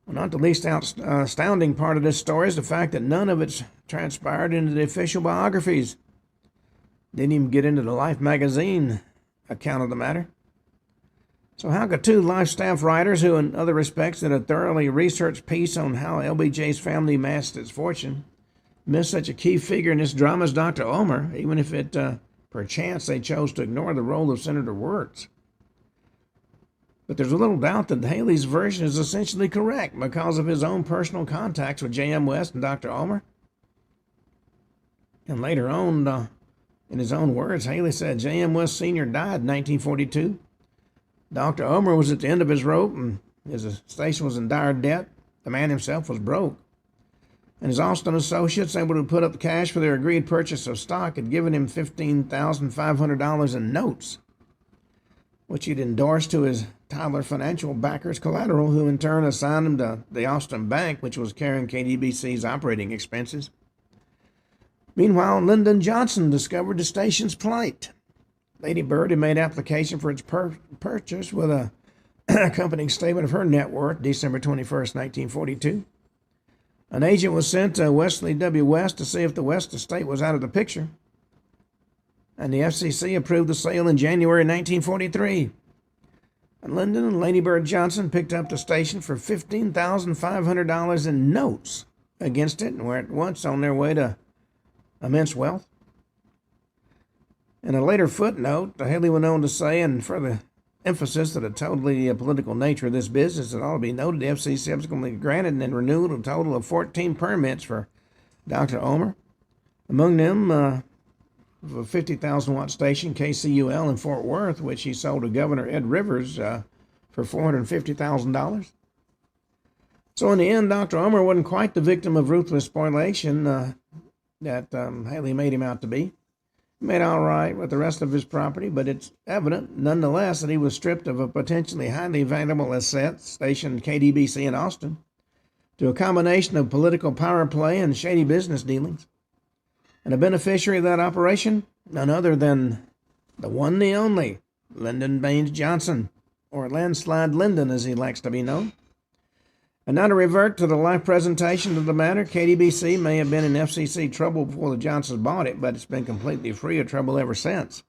Well, not the least astounding part of this story is the fact that none of it's transpired into the official biographies. Didn't even get into the Life magazine account of the matter. So how could two Life staff writers who in other respects did a thoroughly researched piece on how LBJ's family amassed its fortune miss such a key figure in this drama as Dr. Omer, even if it perchance they chose to ignore the role of Senator Wirtz? But there's a little doubt that Haley's version is essentially correct because of his own personal contacts with J.M. West and Dr. Omer. And later on, in his own words, Haley said J.M. West Sr. died in 1942. Dr. Omer was at the end of his rope, and his station was in dire debt. The man himself was broke. And his Austin associates, able to put up the cash for their agreed purchase of stock, had given him $15,500 in notes, which he'd endorsed to his Tyler financial backers collateral, who in turn assigned him to the Austin Bank, which was carrying KDBC's operating expenses. Meanwhile, Lyndon Johnson discovered the station's plight. Lady Bird had made application for its purchase with a accompanying statement of her net worth, December 21st, 1942. An agent was sent to Wesley W. West to see if the West estate was out of the picture, and the FCC approved the sale in January 1943. And Lyndon and Lady Bird Johnson picked up the station for $15,500 in notes against it, and were at once on their way to immense wealth. In a later footnote, Haley went on to say, and further emphasis to the totally political nature of this business, it ought to be noted the FCC subsequently granted and renewed a total of 14 permits for Dr. Omer. Among them, a 50,000-watt station, KCUL, in Fort Worth, which he sold to Governor Ed Rivers for $450,000. So in the end, Dr. Omer wasn't quite the victim of ruthless spoliation that Haley made him out to be. He made all right with the rest of his property, but it's evident, nonetheless, that he was stripped of a potentially highly valuable asset, stationed KDBC in Austin, to a combination of political power play and shady business dealings. And a beneficiary of that operation, none other than the one, the only, Lyndon Baines Johnson, or Landslide Lyndon as he likes to be known. And now to revert to the live presentation of the matter, KDBC may have been in FCC trouble before the Johnsons bought it, but it's been completely free of trouble ever since.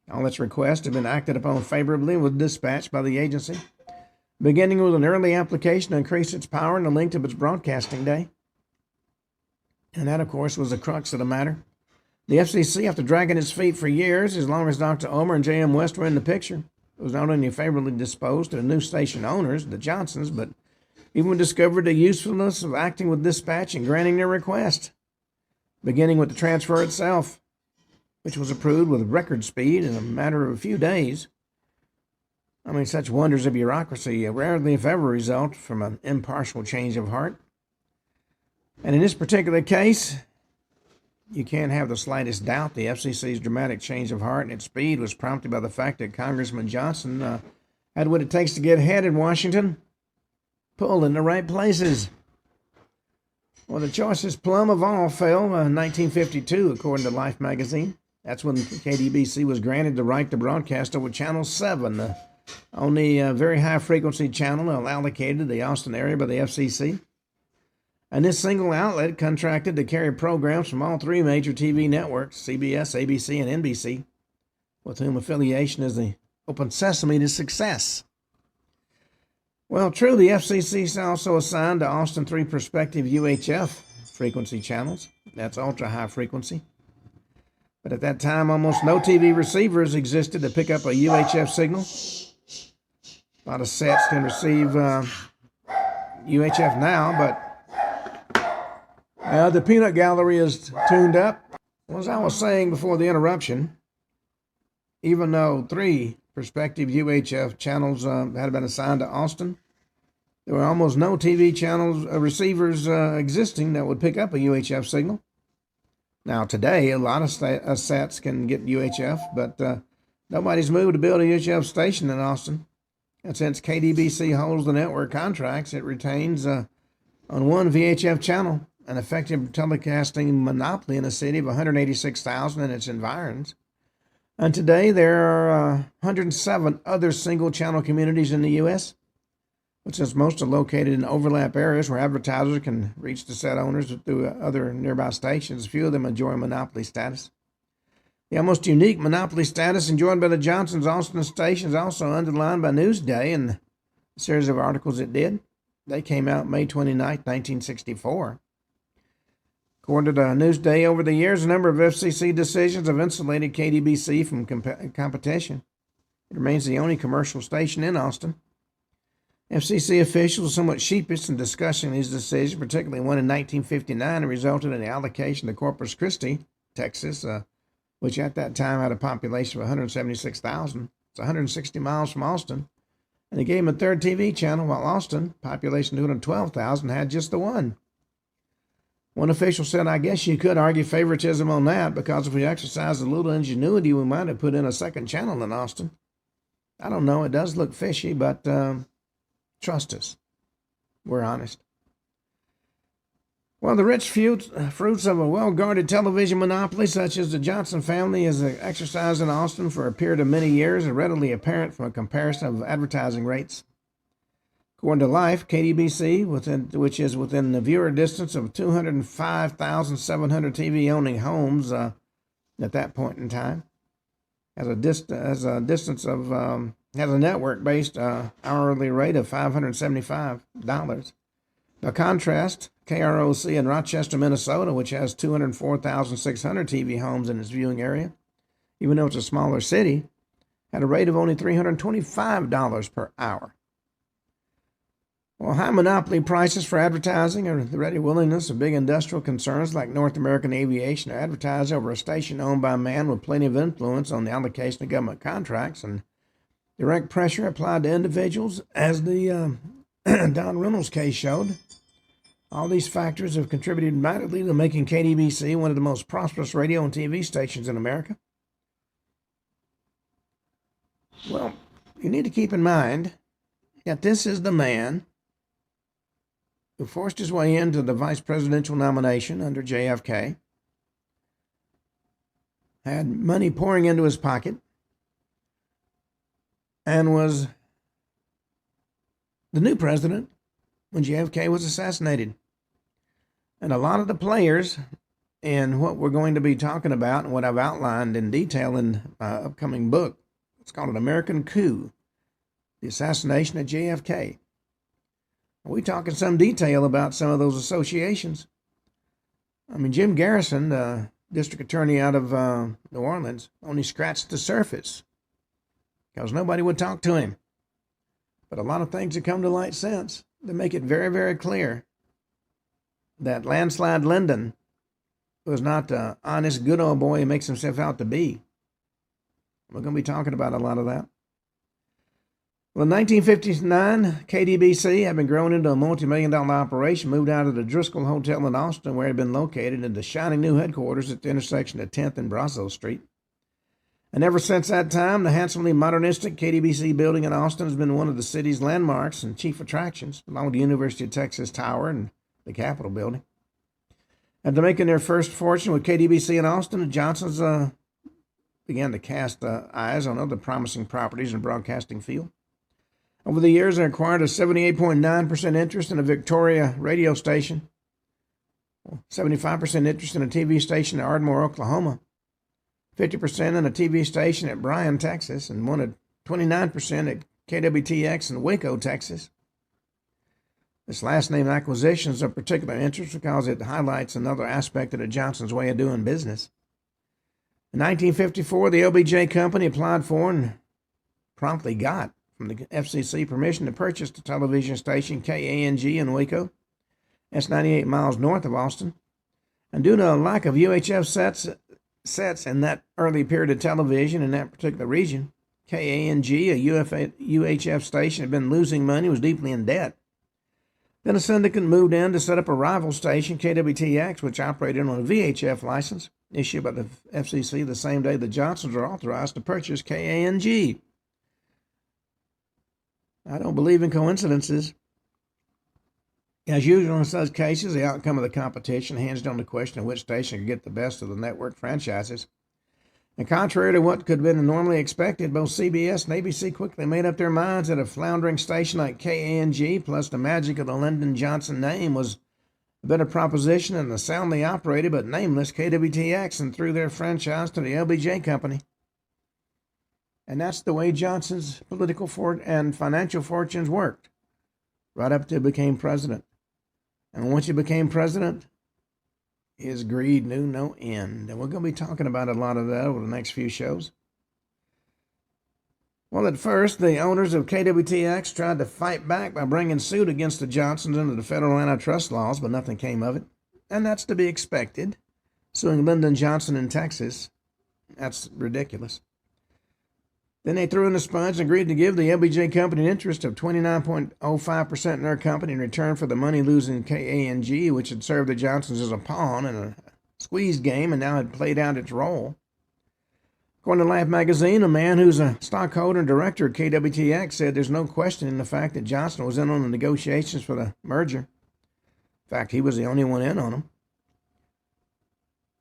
All its requests have been acted upon favorably with dispatch by the agency, beginning with an early application to increase its power and the length of its broadcasting day. And that, of course, was the crux of the matter. The FCC, after dragging its feet for years, as long as Dr. Omer and J.M. West were in the picture, was not only favorably disposed to the new station owners, the Johnsons, but even discovered the usefulness of acting with dispatch and granting their request, beginning with the transfer itself, which was approved with record speed in a matter of a few days. I mean, such wonders of bureaucracy rarely, if ever, result from an impartial change of heart. And in this particular case, you can't have the slightest doubt the FCC's dramatic change of heart and its speed was prompted by the fact that Congressman Johnson had what it takes to get ahead in Washington, pulled in the right places. Well, the choicest plum of all fell in 1952, according to Life magazine. That's when KDBC was granted the right to broadcast over Channel 7, the only very high-frequency channel allocated to the Austin area by the FCC. And this single outlet contracted to carry programs from all three major TV networks, CBS, ABC, and NBC, with whom affiliation is the open sesame to success. Well, true, the FCC also assigned to Austin three prospective UHF frequency channels. That's ultra-high frequency. But at that time, almost no TV receivers existed to pick up a UHF signal. A lot of sets can receive UHF now, but the peanut gallery is tuned up. Well, as I was saying before the interruption, even though three prospective UHF channels had been assigned to Austin, There were almost no TV channels receivers existing that would pick up a UHF signal. Now today, a lot of sats can get UHF, but nobody's moved to build a UHF station in Austin. And since KDBC holds the network contracts, it retains on one VHF channel an effective telecasting monopoly in a city of 186,000 and its environs. And today there are 107 other single-channel communities in the U.S., but since most are located in overlap areas where advertisers can reach the set owners through other nearby stations, few of them enjoy monopoly status. The almost unique monopoly status enjoyed by the Johnson's Austin station is also underlined by Newsday in the series of articles it did. They came out May 29, 1964. According to Newsday, over the years, a number of FCC decisions have insulated KDBC from competition. It remains the only commercial station in Austin. FCC officials were somewhat sheepish in discussing these decisions, particularly one in 1959 that resulted in the allocation to Corpus Christi, Texas, which at that time had a population of 176,000. It's 160 miles from Austin. And they gave them a third TV channel, while Austin, population 212,000, had just the one. One official said, I guess you could argue favoritism on that, because if we exercised a little ingenuity, we might have put in a second channel in Austin. I don't know, it does look fishy, but trust us. We're honest. Well, the rich fruits of a well-guarded television monopoly such as the Johnson family is exercised in Austin for a period of many years are readily apparent from a comparison of advertising rates. According to Life, KDBC, which is within the viewer distance of 205,700 TV-owning homes at that point in time, has a network-based hourly rate of $575. By contrast, KROC in Rochester, Minnesota, which has 204,600 TV homes in its viewing area, even though it's a smaller city, had a rate of only $325 per hour. Well, high monopoly prices for advertising or the ready willingness of big industrial concerns like North American Aviation to advertise over a station owned by a man with plenty of influence on the allocation of government contracts and direct pressure applied to individuals, as the Don Reynolds case showed. All these factors have contributed mightily to making KDBC one of the most prosperous radio and TV stations in America. Well, you need to keep in mind that this is the man who forced his way into the vice presidential nomination under JFK, had money pouring into his pocket, and was the new president when JFK was assassinated. And a lot of the players in what we're going to be talking about and what I've outlined in detail in my upcoming book, it's called An American Coup, the assassination of JFK. We talk in some detail about some of those associations. I mean, Jim Garrison, the district attorney out of New Orleans, only scratched the surface because nobody would talk to him. But a lot of things have come to light since that make it very, very clear that Landslide Lyndon was not the honest, good old boy he makes himself out to be. We're going to be talking about a lot of that. Well, in 1959, KDBC had been grown into a multi-million-dollar operation, moved out of the Driscoll Hotel in Austin, where it had been located, into shining new headquarters at the intersection of 10th and Brazos Street. And ever since that time, the handsomely modernistic KDBC building in Austin has been one of the city's landmarks and chief attractions, along with the University of Texas Tower and the Capitol building. After making their first fortune with KDBC in Austin, the Johnsons began to cast eyes on other promising properties in the broadcasting field. Over the years, they acquired a 78.9% interest in a Victoria radio station, 75% interest in a TV station in Ardmore, Oklahoma, 50% in a TV station at Bryan, Texas, and wanted 29% at KWTX in Waco, Texas. This last name acquisition is of particular interest because it highlights another aspect of the Johnsons' way of doing business. In 1954, the LBJ Company applied for and promptly got from the FCC permission to purchase the television station KANG in Waco. That's 98 miles north of Austin. And due to a lack of UHF sets in that early period of television in that particular region, KANG, a UHF station, had been losing money, was deeply in debt. Then a syndicate moved in to set up a rival station, KWTX, which operated on a VHF license issued by the FCC the same day the Johnsons were authorized to purchase KANG. I don't believe in coincidences. As usual in such cases, the outcome of the competition hinged on the question of which station could get the best of the network franchises. And contrary to what could have been normally expected, both CBS and ABC quickly made up their minds that a floundering station like KANG, plus the magic of the Lyndon Johnson name, was a better proposition than the soundly operated but nameless KWTX, and threw their franchise to the LBJ Company. And that's the way Johnson's political and financial fortunes worked, right up till he became president. And once he became president, his greed knew no end. And we're going to be talking about a lot of that over the next few shows. Well, at first, the owners of KWTX tried to fight back by bringing suit against the Johnsons under the federal antitrust laws, but nothing came of it. And that's to be expected. Suing Lyndon Johnson in Texas, that's ridiculous. Then they threw in the sponge and agreed to give the LBJ Company an interest of 29.05% in their company in return for the money-losing KANG, which had served the Johnsons as a pawn in a squeeze game and now had played out its role. According to Life magazine, a man who's a stockholder and director of KWTX said there's no questioning the fact that Johnson was in on the negotiations for the merger. In fact, he was the only one in on them.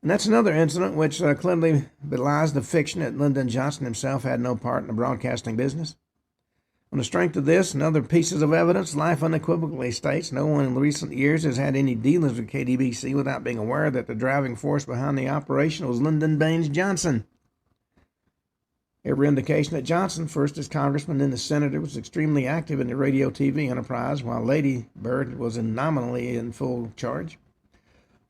And that's another incident which clearly belies the fiction that Lyndon Johnson himself had no part in the broadcasting business. On the strength of this and other pieces of evidence, Life unequivocally states no one in recent years has had any dealings with KDBC without being aware that the driving force behind the operation was Lyndon Baines Johnson. Every indication that Johnson, first as congressman then as senator, was extremely active in the radio-TV enterprise, while Lady Bird was nominally in full charge.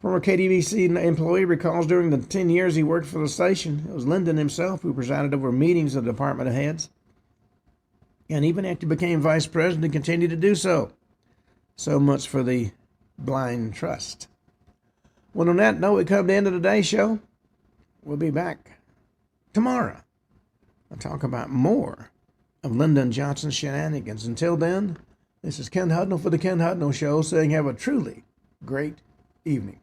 Former KDBC employee recalls during the 10 years he worked for the station, it was Lyndon himself who presided over meetings of the department of heads. And even after he became vice president, he continued to do so. So much for the blind trust. Well, on that note, we come to the end of today's show. We'll be back tomorrow. I'll talk about more of Lyndon Johnson's shenanigans. Until then, this is Ken Hudnall for the Ken Hudnall Show, saying have a truly great evening.